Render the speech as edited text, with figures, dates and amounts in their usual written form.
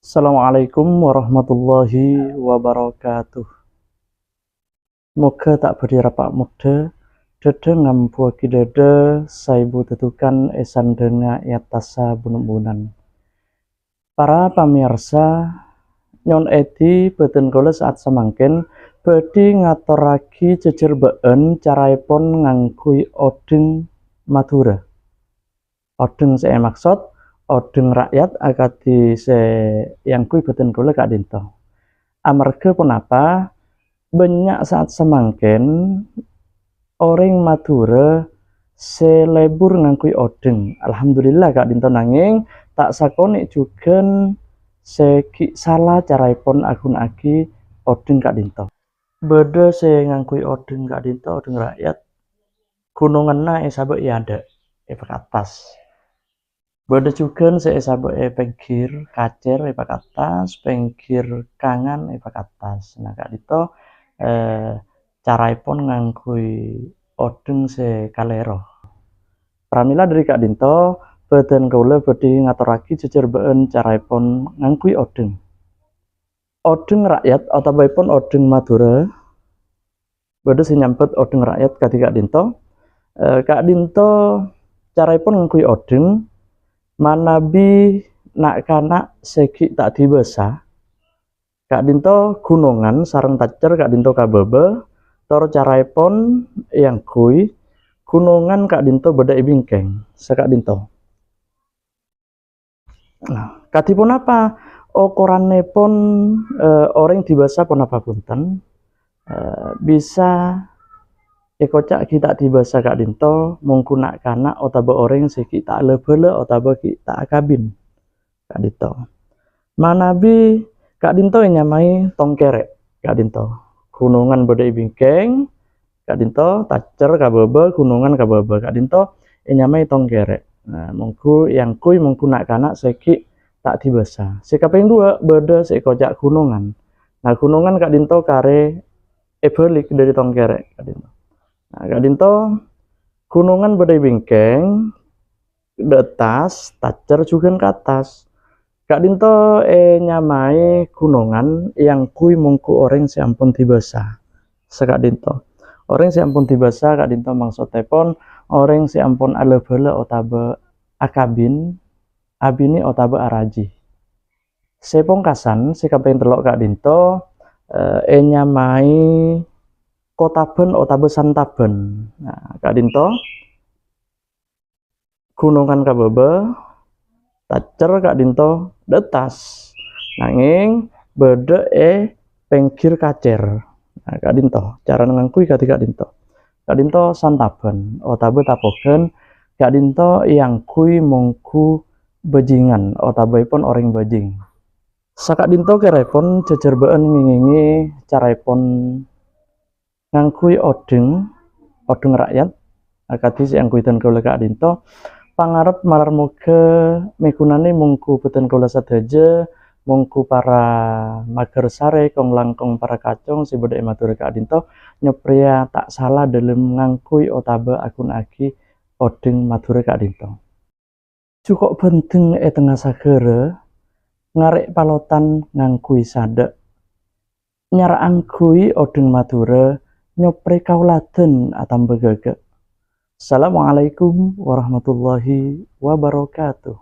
Assalamualaikum warahmatullahi wabarakatuh. Moga tak berdira pak muda, dede ngampuaki dede, saibu tetukan esan denga yatasa bunuh-bunan. Para pamirsa, nyon edi beten kula saat semangkin, bedi ngaturaki jejerbeen caraipun ngangkui odeng Madura. Odeng saya maksud, odeng rakyat akadi se yang kui beten kula kak dinto. Amarga punapa banyak saat semangkin orang Madura selebur ngangkui odeng. Alhamdulillah kak dinto nanging tak sakonik juga seki salah caraipun akun aki odeng kak dinto. Beda se ngangkui odeng kak dinto, odeng rakyat gunungan na sabuk ya ada efek atas. Beda juga se sabuk pinggir kacer efek atas, pinggir kangan efek atas. Nah kak dinto caraipun ngangkui odeng se kalero. Pramila dari kak dinto beden kaula badhe ngaturaki jejerbeen caraipun ngangkui odeng. Odeng rakyat utawaipun odeng Madura badhe sing nyambet odeng rakyat kadi kak dinto. Kak dinto caraipun ngangkui odeng manabi nak kanak segi tak dibasa. Kak dinto gunungan sareng tacer kak dinto kabebe tor caraipun yang kui gunungan kak dinto beda bingkeng sekak dinto. Nah, kadipun apa okorane pun orang dibasa pun apa punten bisa ekocak kita dibasa kak dinto menggunakan kanak otaba orang seki tak lebele otaba kita akabin kak dinto. Manabi kak dinto yang nyamai tongkerek kak dinto. Gunungan beda bingkeng kak dinto tacer kabebe gunungan kabebe kak dinto nyamai tongkerek. Nah mungku yang kui menggunakan kanak seki tak dibasa. Sekaping dua beda sekojak gunungan. Nah gunungan kak dinto kare ebelik dari tongkerek kak dinto. Nah kak dinto gunungan beda bingkeng di atas tacer juga ke atas. Kak dinto nyamai gunungan yang kui mungku orang seampun dibasa. Sekak dinto. Orang seampun dibasa kak dinto maksudnya pun orang seampun alebele otaba akabin abini otaba araji. Sepongkasan sekaping telok kak dinto nyamai kotaben otaba santaben. Nah kak dinto gunungan kabebe tacer kak dinto detas nanging beda pinggir kacer. Nah kak dinto cara ngangkui kati kak dinto. Kak dinto santaben otaba tapogen kak dinto yang kui mungku bajingan otabaipun orang bajing. Sakak dinto kerepon jejerbeen ngingingi caraipun ngangkui odeng rakyat akadi yang kuitan kula kak dinto pangarep malar moga migunani mungku beten kula sadaja mungku para mager sare kong langkong para kacong si beda Madura kak dinto nyepria tak salah dalam ngangkui otaba akun aki odeng Madura kak dinto. Cukup penting tengah sagara ngarek palotan ngangkui sadek nyarang kui odeng Madura nyopre kauladen atam begagak. Assalamualaikum warahmatullahi wabarakatuh.